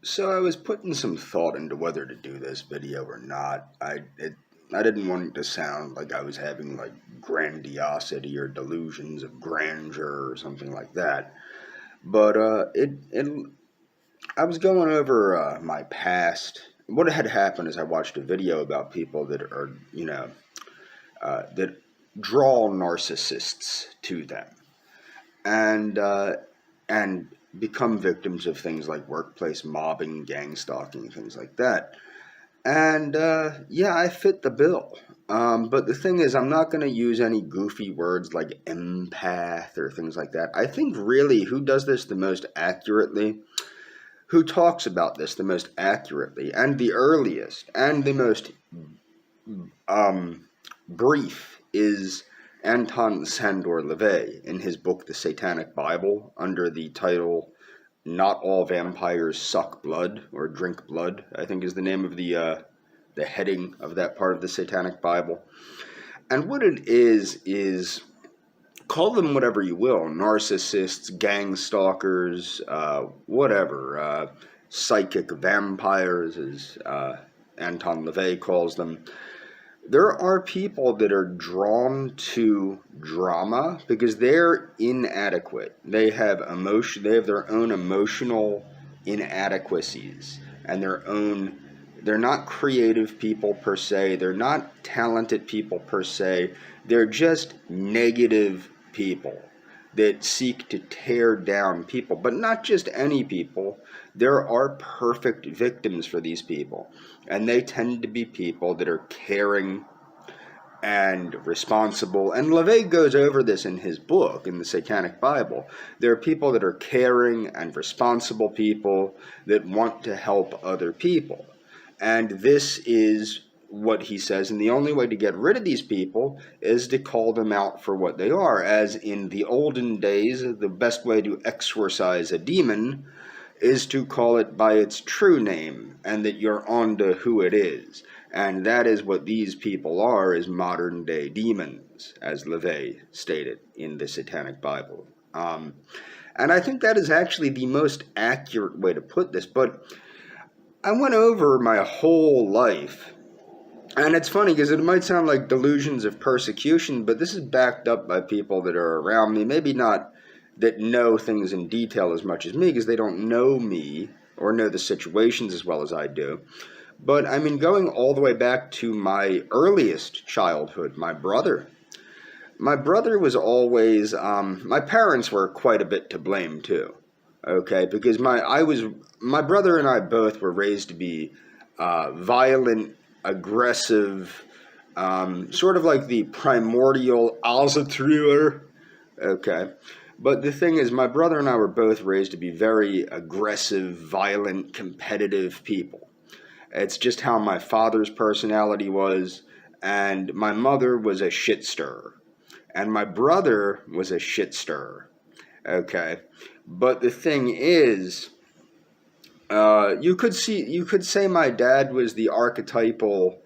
So I was putting some thought into whether to do this video or not. I didn't want it to sound like I was having like grandiosity or delusions of grandeur or something like that. But it I was going over my past. What had happened is I watched a video about people that are that draw narcissists to them, and and become victims of things like workplace mobbing, gang stalking, things like that. And yeah, I fit the bill. But the thing is, I'm not going to use any goofy words like empath or things like that. I think really who does this the most accurately, who talks about this the most accurately, and the earliest, and the most brief is Anton Sandor LaVey in his book The Satanic Bible under the title Not All Vampires Suck Blood or Drink Blood, I think is the name of the heading of that part of the Satanic Bible. And what it is call them whatever you will, narcissists, gang stalkers, whatever, psychic vampires, as Anton LaVey calls them. There are people that are drawn to drama because they're inadequate. They have emotion. They have their own emotional inadequacies and their own. They're not creative people per se. They're not talented people per se. They're just negative people that seek to tear down people, but not just any people. There are perfect victims for these people, and they tend to be people that are caring and responsible. And LaVey goes over this in his book, in the Satanic Bible. There are people that are caring and responsible people that want to help other people. And this is what he says, and the only way to get rid of these people is to call them out for what they are. As in the olden days, the best way to exorcise a demon is to call it by its true name, and that you're on to who it is. And that is what these people are, is modern day demons, as LaVey stated in the Satanic Bible. And I think that is actually the most accurate way to put this. But I went over my whole life, and it's funny because it might sound like delusions of persecution, but this is backed up by people that are around me, maybe not that know things in detail as much as me because they don't know me or know the situations as well as I do. But I mean, going all the way back to my earliest childhood, my brother was always, my parents were quite a bit to blame too. Okay, because my brother and I both were raised to be violent, aggressive, sort of like the primordial Alzatruer. Okay, but the thing is, my brother and I were both raised to be very aggressive, violent, competitive people. It's just how my father's personality was, and my mother was a shit stirrer, and my brother was a shit stirrer. Okay, but the thing is, you could say my dad was the archetypal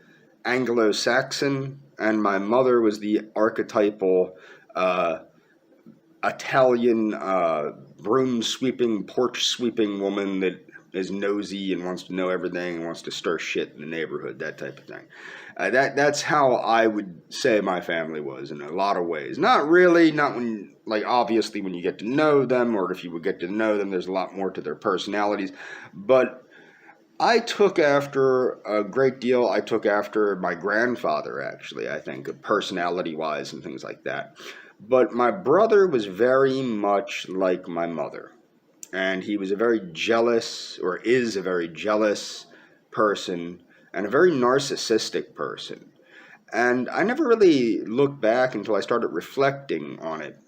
Anglo-Saxon, and my mother was the archetypal Italian broom sweeping, porch sweeping woman that is nosy and wants to know everything and wants to stir shit in the neighborhood, that type of thing. That's how I would say my family was in a lot of ways. Not really, not when, like, obviously when you get to know them, or if you would get to know them, there's a lot more to their personalities. But I took after a great deal. I took after my grandfather, actually, I think, personality-wise and things like that. But my brother was very much like my mother. And he was a very jealous, or is a very jealous person, and a very narcissistic person. And I never really looked back until I started reflecting on it.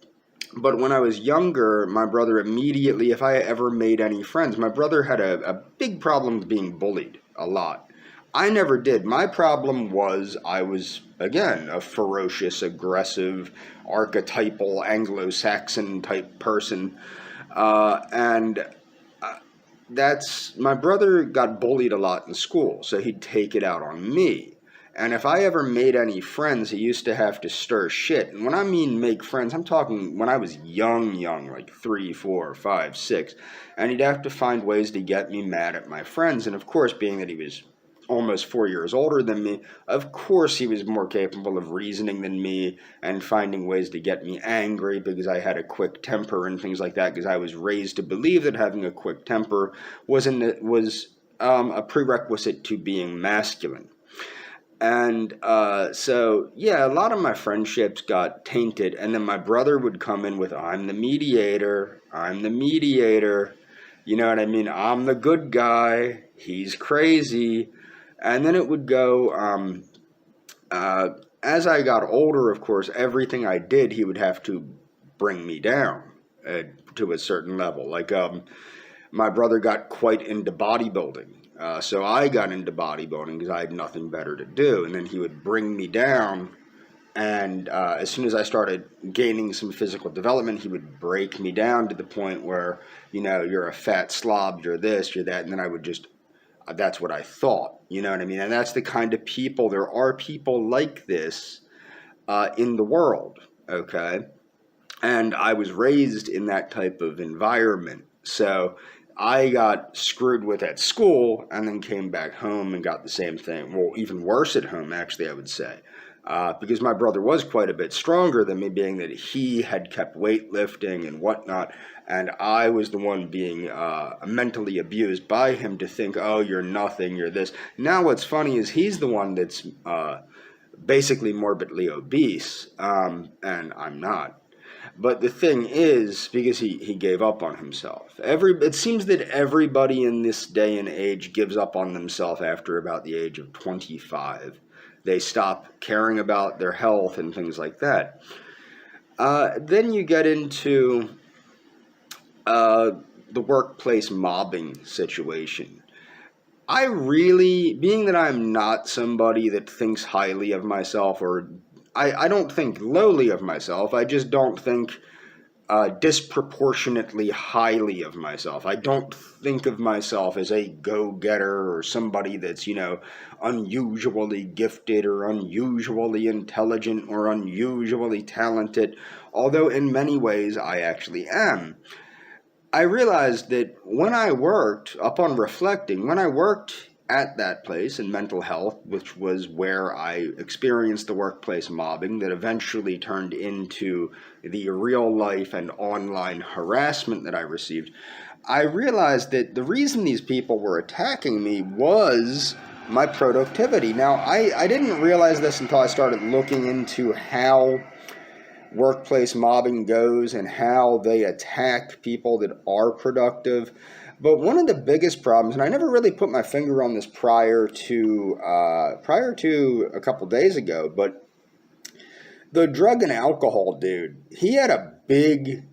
But when I was younger, my brother immediately, if I ever made any friends, my brother had a big problem with being bullied a lot. I never did. My problem was I was, again, a ferocious, aggressive, archetypal Anglo-Saxon type person. And my brother got bullied a lot in school, so he'd take it out on me. And if I ever made any friends, he used to have to stir shit. And when I mean make friends, I'm talking when I was young, like 3, 4, 5, 6. And he'd have to find ways to get me mad at my friends. And of course, being that he was almost 4 years older than me, of course he was more capable of reasoning than me and finding ways to get me angry because I had a quick temper and things like that, because I was raised to believe that having a quick temper was a prerequisite to being masculine. And so, yeah, a lot of my friendships got tainted. And then my brother would come in with, I'm the mediator. You know what I mean? I'm the good guy. He's crazy. And then it would go, as I got older, of course, everything I did, he would have to bring me down to a certain level. Like, my brother got quite into bodybuilding. So I got into bodybuilding because I had nothing better to do. And then he would bring me down. And as soon as I started gaining some physical development, he would break me down to the point where, you're a fat slob, you're this, you're that. And then I would just, that's what I thought. You know what I mean? And that's the kind of people, there are people like this in the world, okay? And I was raised in that type of environment. So I got screwed with at school and then came back home and got the same thing. Well, even worse at home, actually, I would say. Because my brother was quite a bit stronger than me, being that he had kept weightlifting and whatnot. And I was the one being mentally abused by him to think, oh, you're nothing, you're this. Now what's funny is he's the one that's basically morbidly obese, and I'm not. But the thing is, because he gave up on himself. It seems that everybody in this day and age gives up on themselves after about the age of 25. They stop caring about their health and things like that. Then you get into the workplace mobbing situation. I really, being that I'm not somebody that thinks highly of myself, or I don't think lowly of myself, I just don't think disproportionately highly of myself. I don't think of myself as a go-getter or somebody that's, unusually gifted or unusually intelligent or unusually talented, although in many ways I actually am. I realized that when I worked, upon reflecting, when I worked at that place in mental health, which was where I experienced the workplace mobbing that eventually turned into the real life and online harassment that I received, I realized that the reason these people were attacking me was my productivity. Now, I didn't realize this until I started looking into how workplace mobbing goes and how they attack people that are productive. But one of the biggest problems, and I never really put my finger on this prior to a couple days ago, but the drug and alcohol dude, he had a big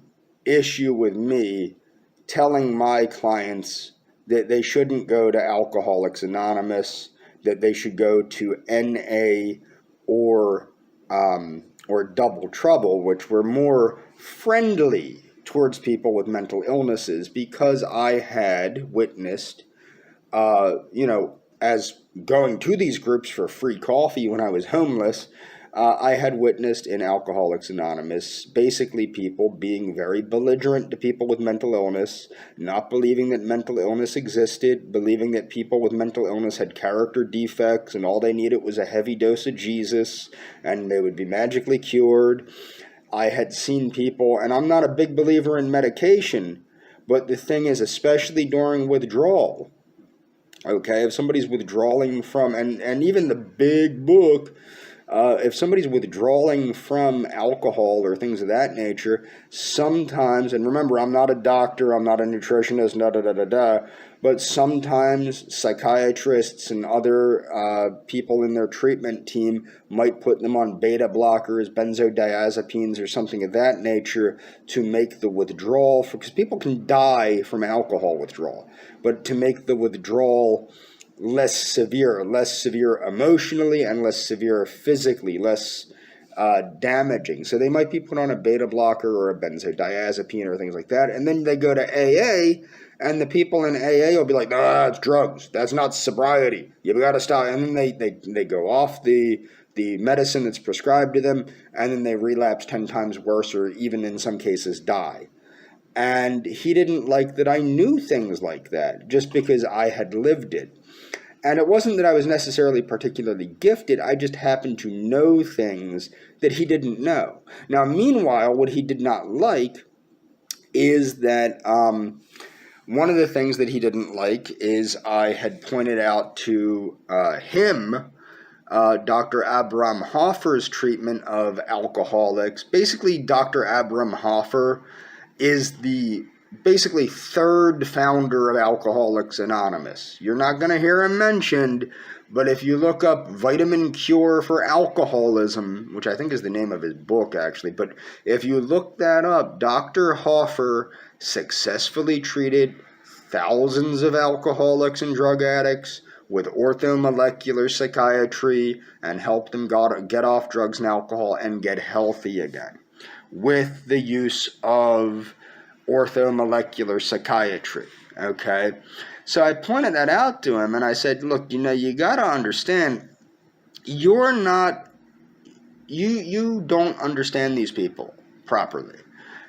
issue with me telling my clients that they shouldn't go to Alcoholics Anonymous, that they should go to NA or Double Trouble, which were more friendly towards people with mental illnesses, because I had witnessed, as going to these groups for free coffee when I was homeless, I had witnessed in Alcoholics Anonymous basically people being very belligerent to people with mental illness, not believing that mental illness existed, believing that people with mental illness had character defects and all they needed was a heavy dose of Jesus and they would be magically cured. I had seen people, and I'm not a big believer in medication, but the thing is, especially during withdrawal, okay, if somebody's withdrawing from, and even the big book, if somebody's withdrawing from alcohol or things of that nature, sometimes, and remember, I'm not a doctor, I'm not a nutritionist, but sometimes psychiatrists and other people in their treatment team might put them on beta blockers, benzodiazepines, or something of that nature to make the withdrawal, because people can die from alcohol withdrawal, but to make the withdrawal less severe emotionally and less severe physically, less damaging. So they might be put on a beta blocker or a benzodiazepine or things like that, and then they go to AA And the people in AA will be like, "Ah, it's drugs. That's not sobriety. You got to stop." And then they go off the medicine that's prescribed to them, and then they relapse 10 times worse, or even in some cases die. And he didn't like that I knew things like that just because I had lived it. And it wasn't that I was necessarily particularly gifted, I just happened to know things that he didn't know. Now, meanwhile, what he did not like is that one of the things that he didn't like is I had pointed out to him Dr. Abraham Hoffer's treatment of alcoholics. Basically, Dr. Abraham Hoffer is the basically third founder of Alcoholics Anonymous. You're not going to hear him mentioned, but if you look up Vitamin Cure for Alcoholism, which I think is the name of his book actually, but if you look that up, Dr. Hoffer successfully treated thousands of alcoholics and drug addicts with orthomolecular psychiatry and helped them get off drugs and alcohol and get healthy again with the use of orthomolecular psychiatry, okay? So I pointed that out to him, and I said, look, you got to understand, you don't understand these people properly.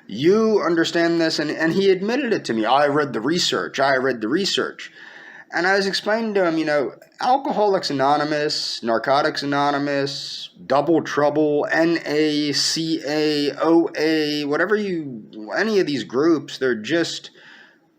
You understand this, and he admitted it to me. I read the research. And I was explaining to him, Alcoholics Anonymous, Narcotics Anonymous, Double Trouble, NACA, OA, any of these groups, they're just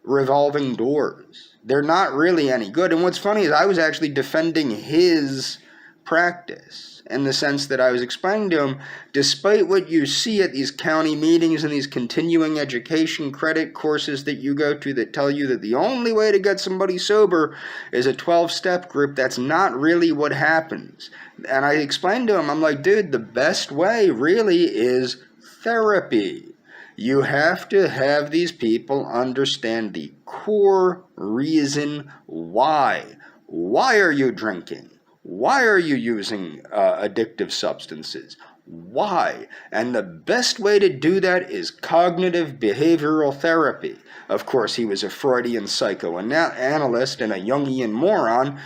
revolving doors. They're not really any good. And what's funny is I was actually defending his practice in the sense that I was explaining to him, despite what you see at these county meetings and these continuing education credit courses that you go to that tell you that the only way to get somebody sober is a 12-step group, that's not really what happens. And I explained to him, I'm like, dude, the best way really is therapy. You have to have these people understand the core reason why. Why are you drinking? Why are you using addictive substances? Why? And the best way to do that is cognitive behavioral therapy. Of course, he was a Freudian psychoanalyst and a Jungian moron,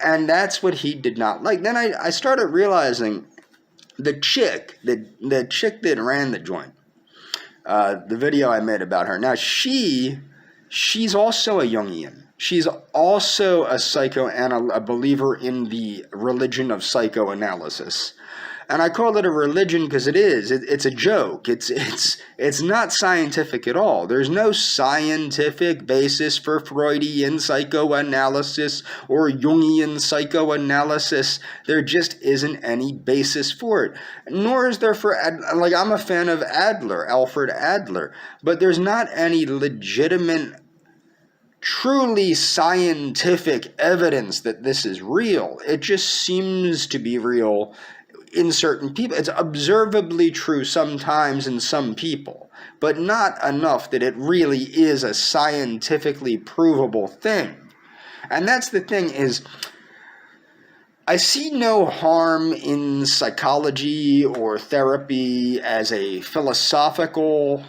and that's what he did not like. Then I started realizing the chick that ran the joint, the video I made about her. Now, she's also a Jungian. She's also a believer in the religion of psychoanalysis. And I call it a religion because it is. It's a joke. It's not scientific at all. There's no scientific basis for Freudian psychoanalysis or Jungian psychoanalysis. There just isn't any basis for it. Nor is there for, I'm a fan of Alfred Adler, but there's not any legitimate, truly scientific evidence that this is real. It just seems to be real in certain people. It's observably true sometimes in some people, but not enough that it really is a scientifically provable thing. And that's the thing is, I see no harm in psychology or therapy as a philosophical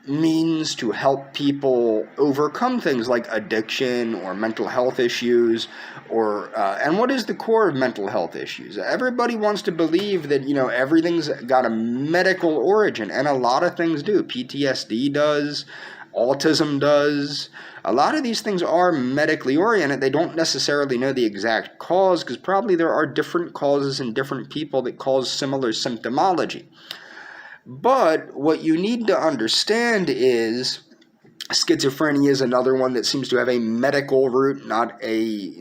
means to help people overcome things like addiction or mental health issues, and what is the core of mental health issues? Everybody wants to believe that everything's got a medical origin, and a lot of things do. PTSD does, autism does. A lot of these things are medically oriented. They don't necessarily know the exact cause, because probably there are different causes in different people that cause similar symptomology. But what you need to understand is schizophrenia is another one that seems to have a medical root, not a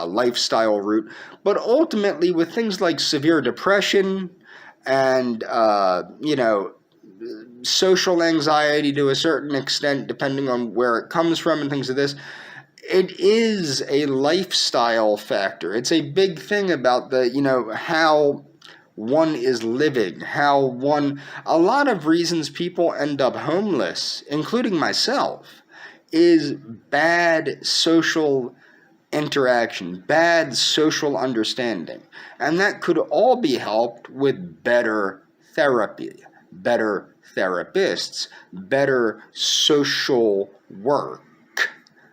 lifestyle root. But ultimately, with things like severe depression and social anxiety to a certain extent, depending on where it comes from and things of this, it is a lifestyle factor. It's a big thing about how one is living, a lot of reasons people end up homeless, including myself, is bad social interaction, bad social understanding. And that could all be helped with better therapy, better therapists, better social work.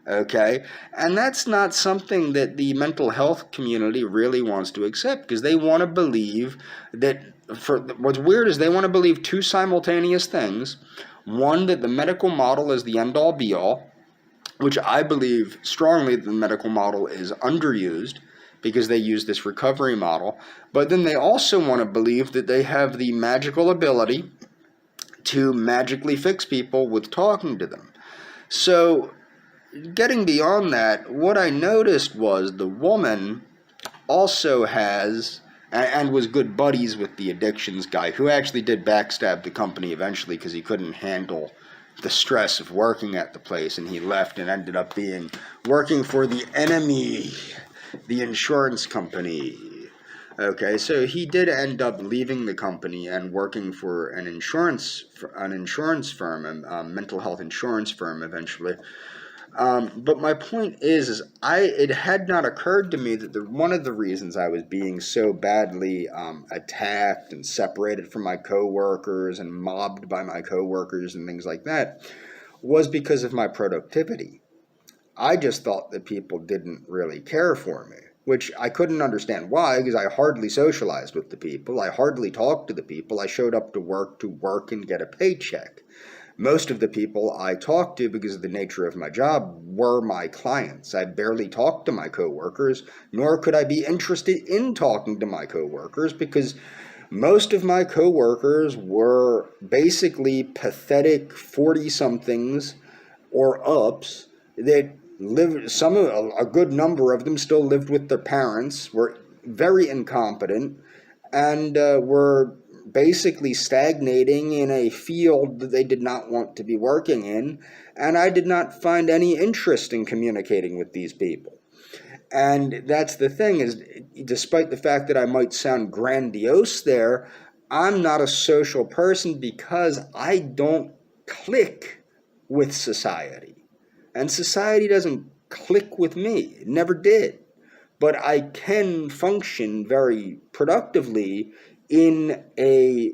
Okay, and that's not something that the mental health community really wants to accept, because they want to believe that, what's weird is they want to believe two simultaneous things. One, that the medical model is the end all be all, which I believe strongly the medical model is underused because they use this recovery model. But then they also want to believe that they have the magical ability to magically fix people with talking to them. So getting beyond that, what I noticed was the woman also has, and was good buddies with the addictions guy, who actually did backstab the company eventually because he couldn't handle the stress of working at the place, and he left and ended up working for the enemy, the insurance company. Okay, so he did end up leaving the company and working for an insurance firm, a mental health insurance firm eventually. But my point is it had not occurred to me that one of the reasons I was being so badly attacked and separated from my coworkers and mobbed by my coworkers and things like that was because of my productivity. I just thought that people didn't really care for me, which I couldn't understand why, because I hardly socialized with the people. I hardly talked to the people. I showed up to work and get a paycheck. Most of the people I talked to, because of the nature of my job, were my clients. I barely talked to my coworkers, nor could I be interested in talking to my coworkers, because most of my coworkers were basically pathetic 40-somethings or ups that lived. A good number of them still lived with their parents, were very incompetent, and were basically stagnating in a field that they did not want to be working in, and I did not find any interest in communicating with these people. And that's the thing, is despite the fact that I might sound grandiose there, I'm not a social person because I don't click with society. And society doesn't click with me. It never did. But I can function very productively in a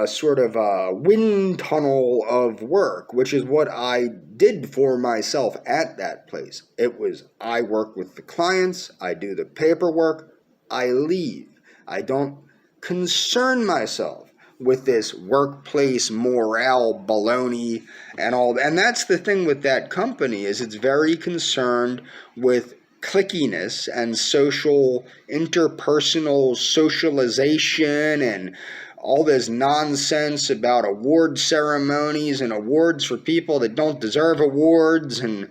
sort of a wind tunnel of work, which is what I did for myself at that place. It was, I work with the clients, I do the paperwork, I leave. I don't concern myself with this workplace morale baloney and all. And that's the thing with that company, is it's very concerned with clickiness and social, interpersonal socialization and all this nonsense about award ceremonies and awards for people that don't deserve awards and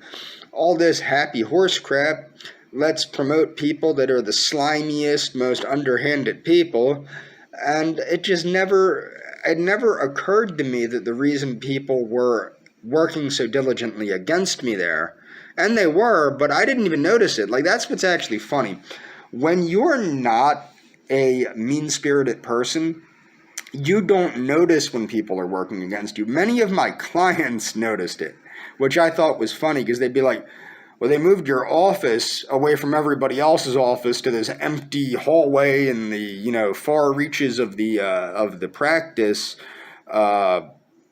all this happy horse crap. Let's promote people that are the slimiest, most underhanded people. And it never occurred to me that the reason people were working so diligently against me there, and they were, but I didn't even notice it. Like, that's what's actually funny. When you're not a mean-spirited person, you don't notice when people are working against you. Many of my clients noticed it, which I thought was funny, because they'd be like, well, they moved your office away from everybody else's office to this empty hallway in the, far reaches of the practice.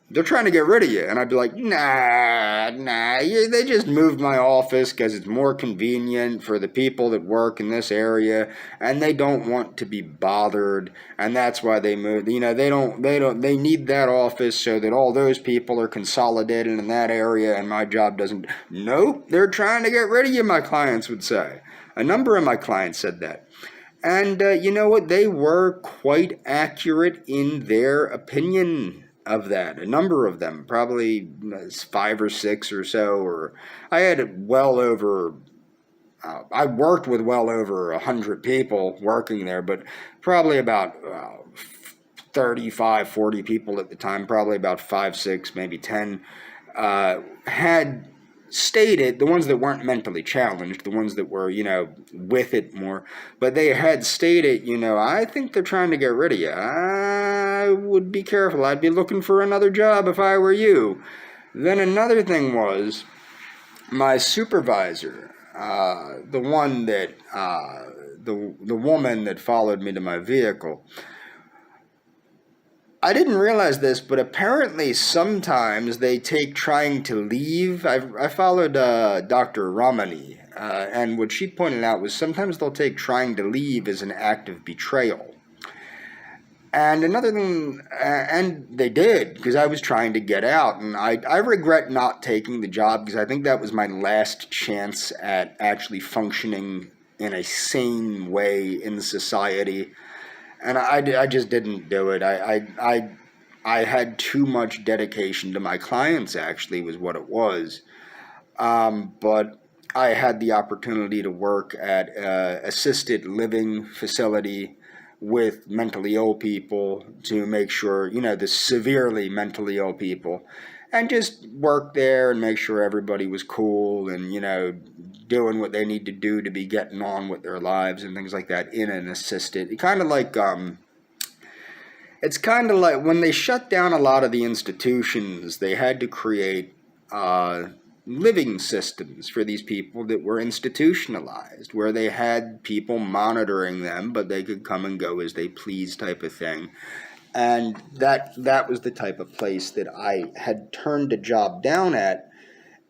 They're trying to get rid of you. And I'd be like, nah, they just moved my office because it's more convenient for the people that work in this area, and they don't want to be bothered, and that's why they moved. They need that office so that all those people are consolidated in that area, and my job doesn't. Nope, they're trying to get rid of you, my clients would say. A number of my clients said that. And you know what? They were quite accurate in their opinion of that. A number of them, probably 5 or 6 or so, or I had I worked with well over 100 people working there, but probably about 35, 40 people at the time, probably about 5, 6, maybe 10, had stated, the ones that weren't mentally challenged, the ones that were, with it more, but they had stated, I think they're trying to get rid of you. I would be careful. I'd be looking for another job if I were you. Then another thing was, my supervisor, the woman that followed me to my vehicle, I didn't realize this, but apparently sometimes they take trying to leave. I followed Dr. Ramani, and what she pointed out was sometimes they'll take trying to leave as an act of betrayal. And another thing, and they did, because I was trying to get out, and I regret not taking the job because I think that was my last chance at actually functioning in a sane way in society. And I just didn't do it. I had too much dedication to my clients, actually, was what it was. But I had the opportunity to work at an assisted living facility with mentally ill people to make sure, the severely mentally ill people, and just work there and make sure everybody was cool and, doing what they need to do to be getting on with their lives and things like that in an assisted. It's kind of like when they shut down a lot of the institutions, they had to create living systems for these people that were institutionalized, where they had people monitoring them, but they could come and go as they please type of thing. And that was the type of place that I had turned a job down at.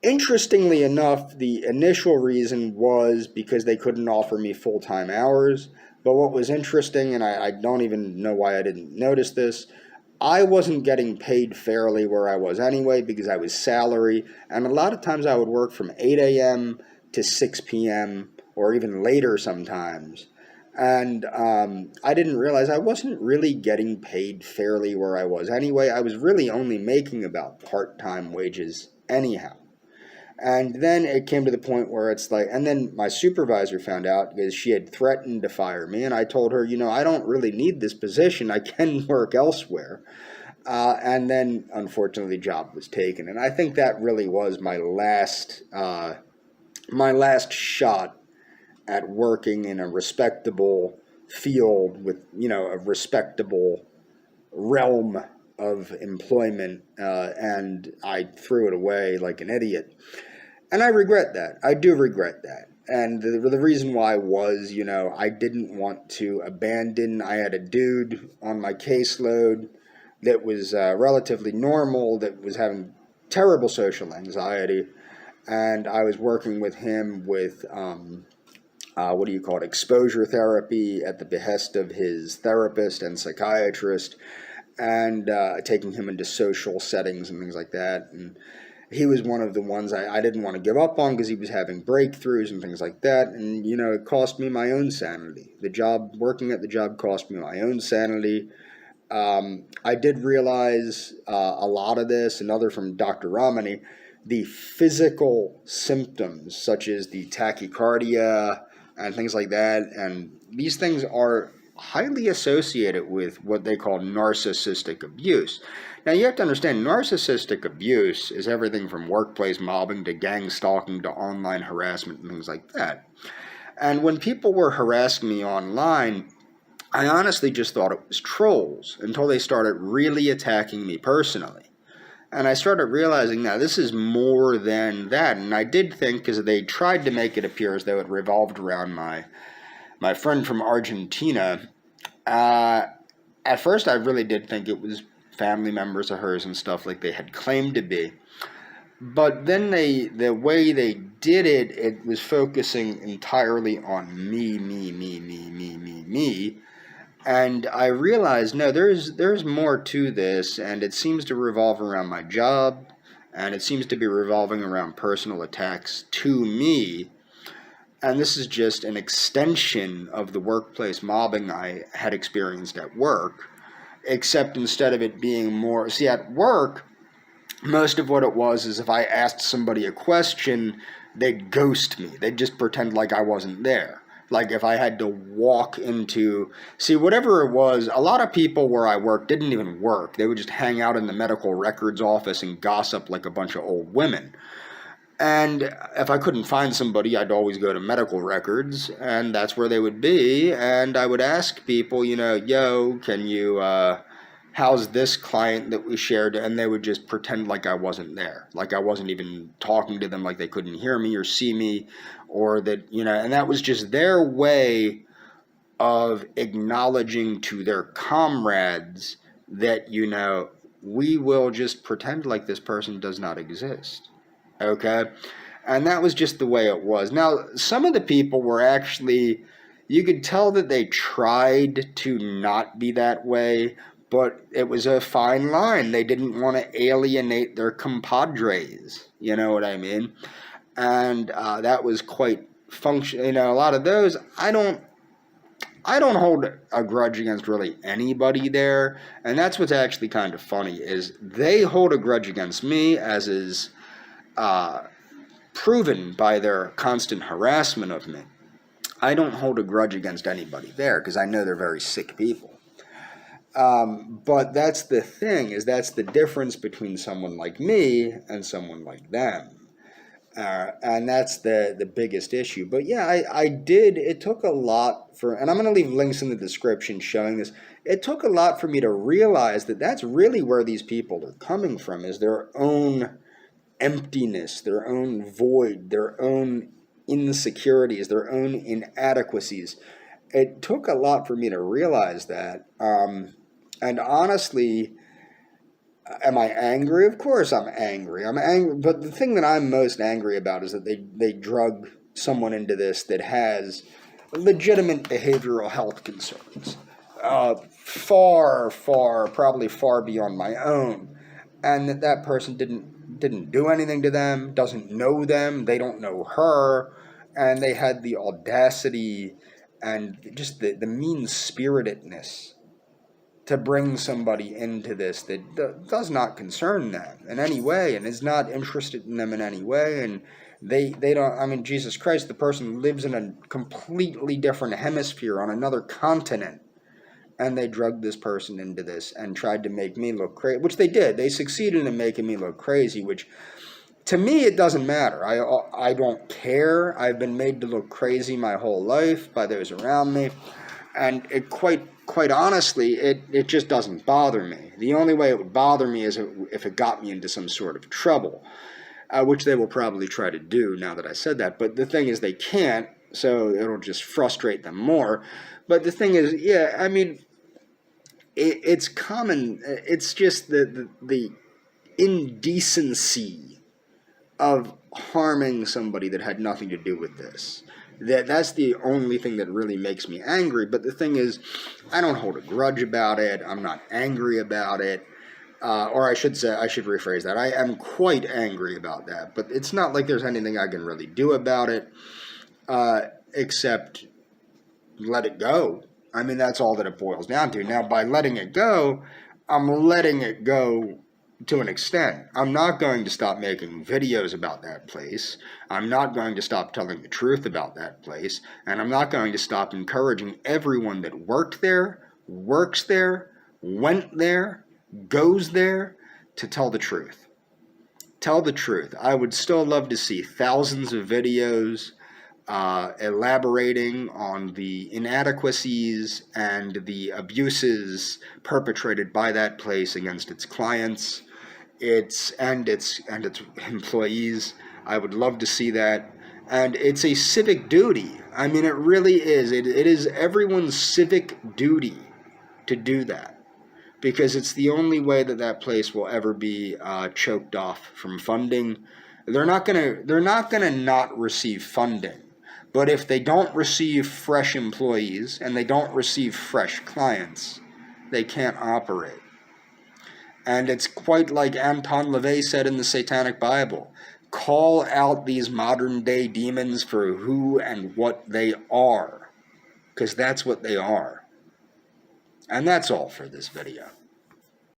Interestingly enough, the initial reason was because they couldn't offer me full-time hours. But what was interesting, and I don't even know why I didn't notice this, I wasn't getting paid fairly where I was anyway because I was salary. And a lot of times I would work from 8 a.m. to 6 p.m. or even later sometimes. And I didn't realize I wasn't really getting paid fairly where I was anyway. I was really only making about part-time wages anyhow. And then it came to the point where it's like, and then my supervisor found out because she had threatened to fire me. And I told her, I don't really need this position. I can work elsewhere. And then, unfortunately, the job was taken. And I think that really was my last shot at working in a respectable field with, a respectable realm of employment, and I threw it away like an idiot. And I regret that. I do regret that. And the reason why was, I didn't want to abandon. I had a dude on my caseload that was relatively normal, that was having terrible social anxiety. And I was working with him with, exposure therapy at the behest of his therapist and psychiatrist, and taking him into social settings and things like that. And he was one of the ones I didn't want to give up on because he was having breakthroughs and things like that. And, it cost me my own sanity. Working at the job cost me my own sanity. I did realize a lot of this, another from Dr. Ramani, the physical symptoms such as the tachycardia and things like that. And these things are highly associated with what they call narcissistic abuse. Now, you have to understand, narcissistic abuse is everything from workplace mobbing to gang stalking to online harassment and things like that. And when people were harassing me online, I honestly just thought it was trolls until they started really attacking me personally. And I started realizing, now, this is more than that. And I did think, because they tried to make it appear as though it revolved around my friend from Argentina. At first, I really did think it was family members of hers and stuff like they had claimed to be. But then the way they did it, it was focusing entirely on me. And I realized, no, there's more to this, and it seems to revolve around my job, and it seems to be revolving around personal attacks to me. And this is just an extension of the workplace mobbing I had experienced at work, except instead of it being more... See, at work, most of what it was is if I asked somebody a question, they'd ghost me. They'd just pretend like I wasn't there. Like if I had to walk into... See, whatever it was, a lot of people where I worked didn't even work. They would just hang out in the medical records office and gossip like a bunch of old women. And if I couldn't find somebody, I'd always go to medical records, and that's where they would be. And I would ask people, yo, can you, how's this client that we shared? And they would just pretend like I wasn't there, like I wasn't even talking to them, like they couldn't hear me or see me, or that, and that was just their way of acknowledging to their comrades that, you know, we will just pretend like this person does not exist. Okay? And that was just the way it was. Now, some of the people were actually, you could tell that they tried to not be that way, but it was a fine line. They didn't want to alienate their compadres. You know what I mean? And that was quite function. You know, a lot of those, I don't hold a grudge against really anybody there, and that's what's actually kind of funny, is they hold a grudge against me, as is proven by their constant harassment of me. I don't hold a grudge against anybody there, because I know they're very sick people. But that's the thing, is that's the difference between someone like me and someone like them. And that's the biggest issue. But yeah, I did, it took a lot for, and I'm going to leave links in the description showing this, it took a lot for me to realize that that's really where these people are coming from, is their own emptiness, their own void, their own insecurities, their own inadequacies. It took a lot for me to realize that. And honestly, am I angry? Of course I'm angry. I'm angry, but the thing that I'm most angry about is that they drug someone into this that has legitimate behavioral health concerns. Probably far beyond my own. And that person didn't do anything to them, doesn't know them, they don't know her, and they had the audacity and just the mean-spiritedness to bring somebody into this that does not concern them in any way and is not interested in them in any way. And they don't, I mean, Jesus Christ, the person lives in a completely different hemisphere on another continent, and they drugged this person into this and tried to make me look crazy, which they did. They succeeded in making me look crazy, which to me, it doesn't matter. I don't care. I've been made to look crazy my whole life by those around me, and it quite honestly, it just doesn't bother me. The only way it would bother me is if it got me into some sort of trouble, which they will probably try to do now that I said that. But the thing is, they can't, so it'll just frustrate them more. But the thing is, yeah, I mean, it's common. It's just the indecency of harming somebody that had nothing to do with this. That's the only thing that really makes me angry. But the thing is, I don't hold a grudge about it. I'm not angry about it. Or I should rephrase that. I am quite angry about that. But it's not like there's anything I can really do about it, except let it go. I mean, that's all that it boils down to. Now, by letting it go, I'm letting it go to an extent. I'm not going to stop making videos about that place. I'm not going to stop telling the truth about that place. And I'm not going to stop encouraging everyone that worked there, works there, went there, goes there, to tell the truth. Tell the truth. I would still love to see thousands of videos elaborating on the inadequacies and the abuses perpetrated by that place against its clients, its employees. I would love to see that. And it's a civic duty. I mean, it really is. It is everyone's civic duty to do that, because it's the only way that place will ever be choked off from funding. They're not gonna not receive funding, but if they don't receive fresh employees and they don't receive fresh clients, they can't operate. And it's quite like Anton LaVey said in the Satanic Bible: call out these modern day demons for who and what they are, because that's what they are. And that's all for this video.